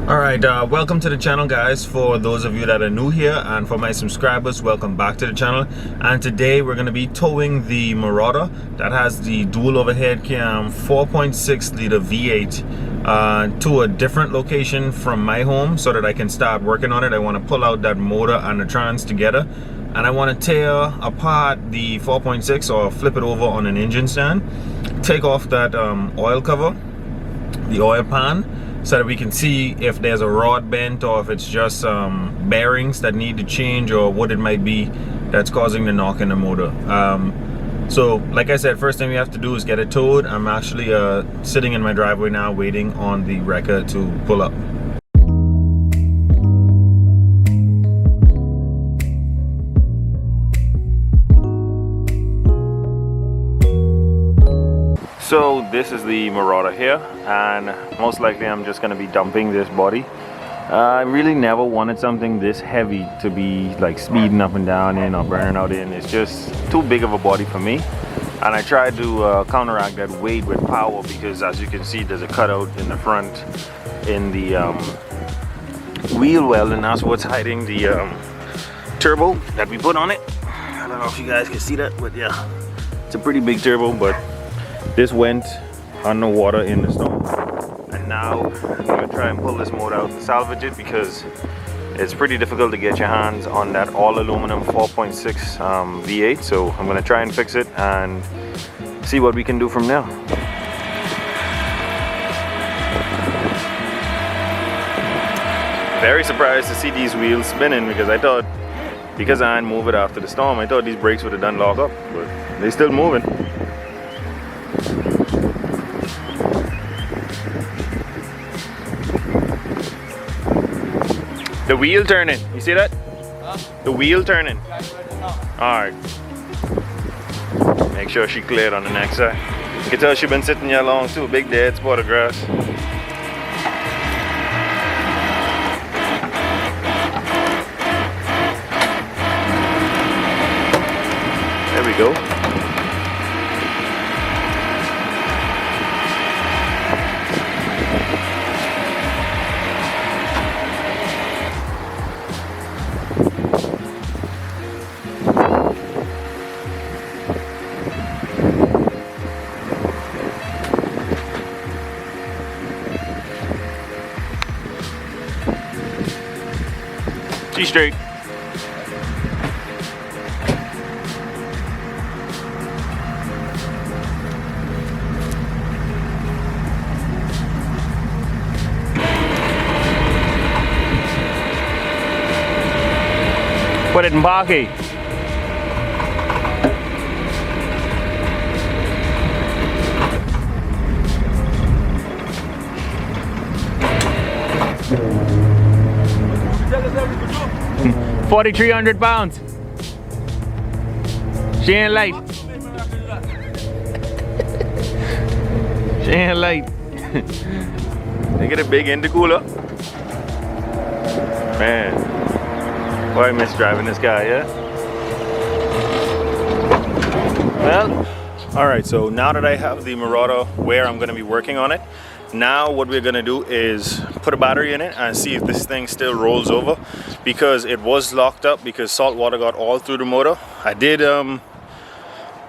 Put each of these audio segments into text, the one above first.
Alright, welcome to the channel, guys. For those of you that are new here, and for my subscribers, welcome back to the channel. And today we're going to be towing the Marauder that has the dual overhead cam 4.6 liter V8 to a different location from my home so that I can start working on it. I want to pull out that motor and the trans together, and I want to tear apart the 4.6 or flip it over on an engine stand, take off that oil cover, the oil pan, so that we can see if there's a rod bent or if it's just bearings that need to change or what it might be that's causing the knock in the motor. So like I said, first thing we have to do is get it towed. I'm actually sitting in my driveway now waiting on the wrecker to pull up. So this is the Marauder here, and most likely I'm just going to be dumping this body. I really never wanted something this heavy to be like speeding up and down in or burning out in. It's just too big of a body for me, and I tried to counteract that weight with power, because as you can see there's a cutout in the front in the wheel well, and that's what's hiding the turbo that we put on it. I don't know if you guys can see that, but yeah, it's a pretty big turbo. But this went underwater in the storm, and now I'm going to try and pull this motor out and salvage it, because it's pretty difficult to get your hands on that all aluminum 4.6 V8. So I'm going to try and fix it and see what we can do from there. Very surprised to see these wheels spinning, because I thought, because I didn't move it after the storm, I thought these brakes would have done lock up, but they're still moving. The wheel turning, you see that? Huh? The wheel turning. Alright. Make sure she cleared on the next side. You can tell she's been sitting here long too. Big dead spot of grass. There we go. She's straight. Put it in pocket. £4,300. She ain't light. She ain't light. They get a big intercooler. Man, boy, I miss driving this guy, yeah? Well, alright, so now that I have the Marauder where I'm going to be working on it, now what we're going to do is put a battery in it and see if this thing still rolls over, because it was locked up because salt water got all through the motor. I did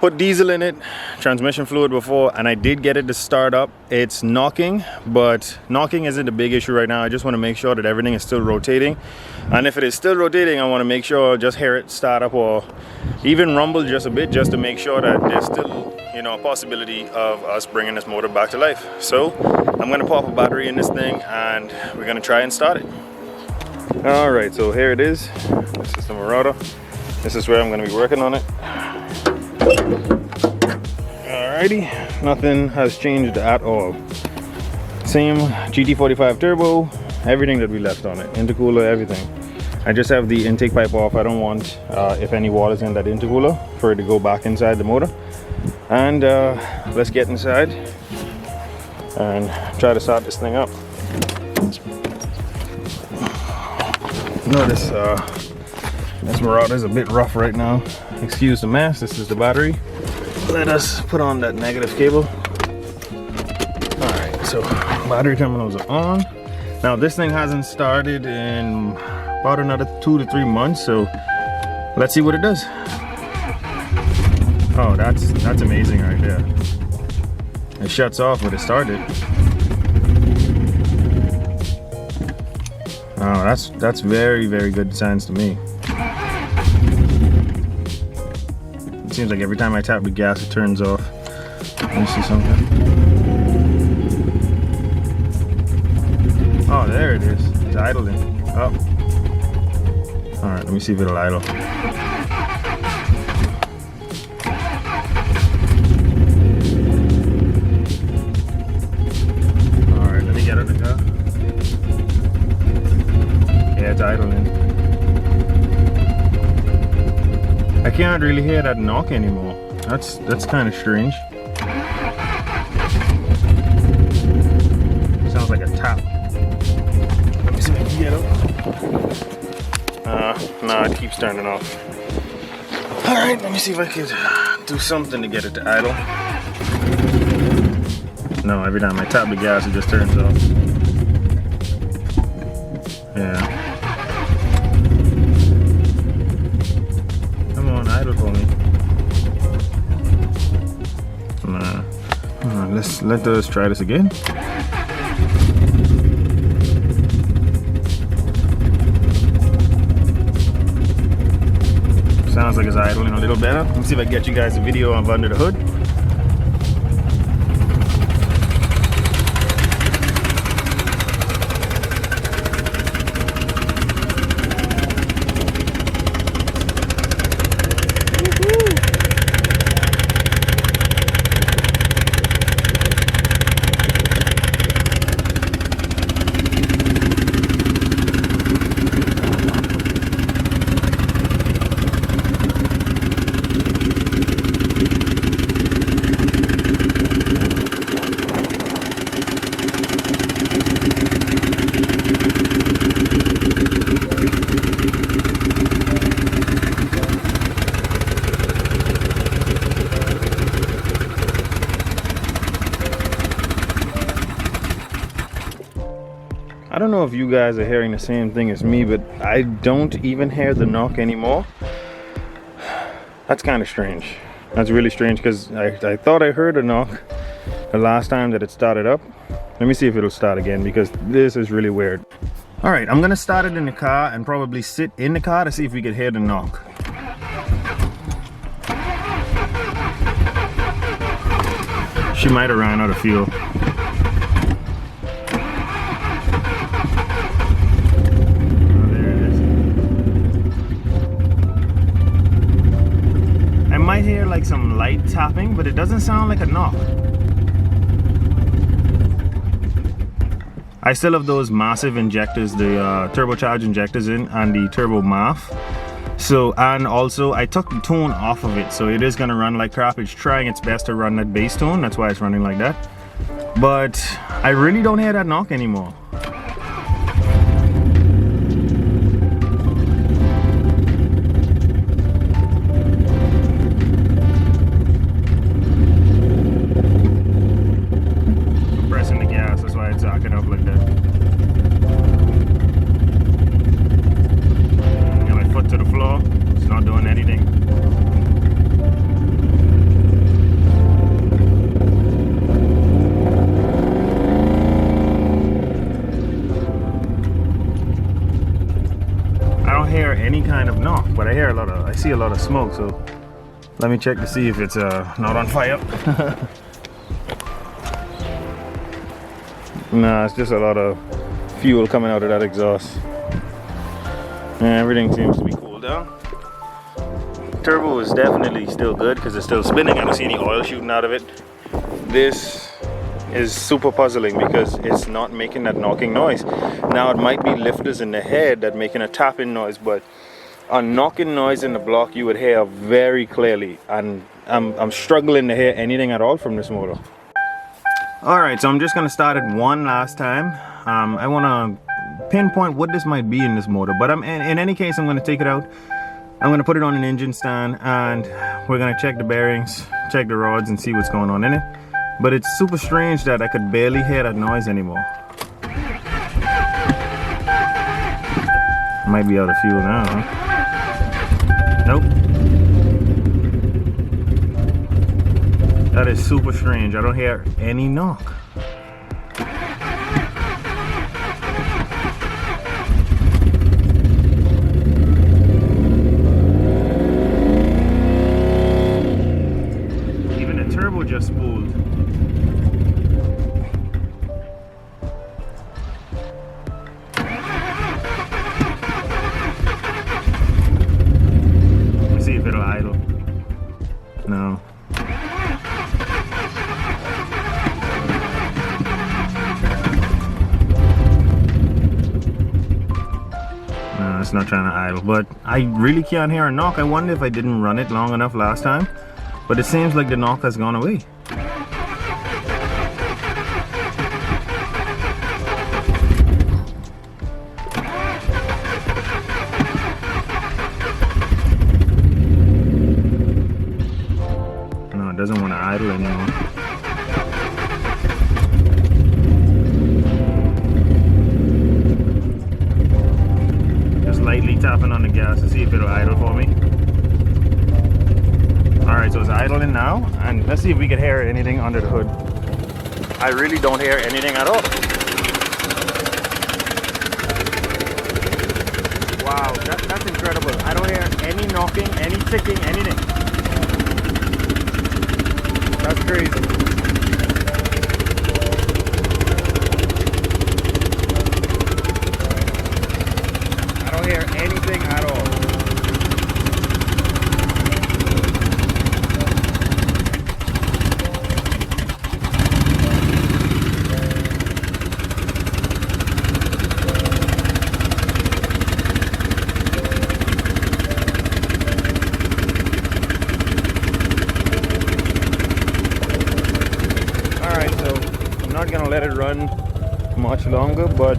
put diesel in it, transmission fluid before, and I did get it to start up. It's knocking, but knocking isn't a big issue right now. I just want to make sure that everything is still rotating, and if it is still rotating, I want to make sure, just hear it start up or even rumble just a bit, just to make sure that there's still, you know, a possibility of us bringing this motor back to life. So I'm going to pop a battery in this thing and we're going to try and start it. Alright, so here it is. This is the Marauder. This is where I'm going to be working on it. Alrighty, nothing has changed at all. Same GT45 turbo, everything that we left on it, intercooler, everything. I just have the intake pipe off. I don't want, if any water's in that intercooler, for it to go back inside the motor. And let's get inside and try to start this thing up. Notice this Marauder is a bit rough right now. Excuse the mess. This is the battery. Let us put on that negative cable. Alright, so battery terminals are on. Now this thing hasn't started in about another 2 to 3 months, so let's see what it does. Oh, that's amazing right there. It shuts off when it started. Oh, that's very, very good signs to me. It seems like every time I tap the gas, it turns off. Let me see something. Oh, there it is. It's idling. Oh. All right, let me see if it'll idle. All right, let me get it. Yeah, it's idling. I can't really hear that knock anymore. That's kind of strange. Sounds like a tap. Let me see if I can get it. No, it keeps turning off. All right, let me see if I could do something to get it to idle. No, every time I tap the gas, it just turns off. Yeah. Idle for me. Nah. Let us try this again. Sounds like it's idling a little better. Let's see if I can get you guys a video of under the hood. I don't know if you guys are hearing the same thing as me, but I don't even hear the knock anymore. That's kind of strange. That's really strange because I thought I heard a knock the last time that it started up. Let me see if it'll start again because this is really weird. All right, I'm gonna start it in the car and probably sit in the car to see if we could hear the knock. She might have ran out of fuel. I hear like some light tapping, but it doesn't sound like a knock. I still have those massive injectors, the turbocharged injectors in, and the turbo MAF. So, and also I took the tone off of it, so it is gonna run like crap. It's trying its best to run that bass tone, that's why it's running like that. But I really don't hear that knock anymore. Any kind of knock, but I see a lot of smoke, so let me check to see if it's not on fire. Nah, it's just a lot of fuel coming out of that exhaust. Yeah, everything seems to be cooled down. Turbo is definitely still good because it's still spinning. I don't see any oil shooting out of it. This is super puzzling because it's not making that knocking noise. Now it might be lifters in the head that making a tapping noise, but a knocking noise in the block you would hear very clearly, and I'm struggling to hear anything at all from this motor. All right, so I'm just gonna start it one last time. I want to pinpoint what this might be in this motor, but in any case I'm going to take it out. I'm going to put it on an engine stand and we're going to check the bearings, check the rods, and see what's going on in it. But it's super strange that I could barely hear that noise anymore. Might be out of fuel now, huh? Nope. That is super strange. I don't hear any knock. Even the turbo just spooled. See if it'll idle. No. No, it's not trying to idle, but I really can't hear a knock. I wonder if I didn't run it long enough last time, but it seems like the knock has gone away. Doesn't want to idle anymore. Just lightly tapping on the gas to see if it'll idle for me. Alright, so it's idling now, and let's see if we can hear anything under the hood. I really don't hear anything at all. Wow, that's incredible. I don't hear any knocking, any ticking, anything. That's crazy. I don't hear anything at all. Not gonna let it run much longer, but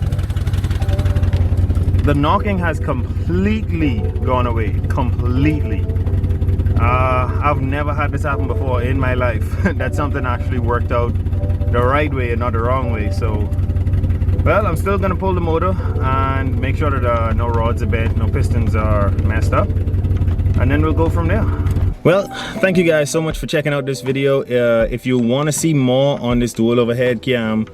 the knocking has completely gone away. Completely. I've never had this happen before in my life. That something actually worked out the right way and not the wrong way. So, well, I'm still gonna pull the motor and make sure that no rods are bent, no pistons are messed up, and then we'll go from there. Well, thank you guys so much for checking out this video. If you want to see more on this dual overhead cam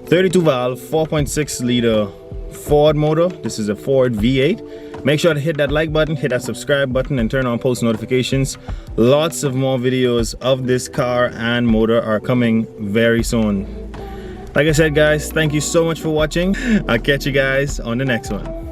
32 valve 4.6 liter Ford motor, this is a Ford V8, make sure to hit that like button, hit that subscribe button, and turn on post notifications. Lots of more videos of this car and motor are coming very soon. Like I said, guys, thank you so much for watching. I'll catch you guys on the next one.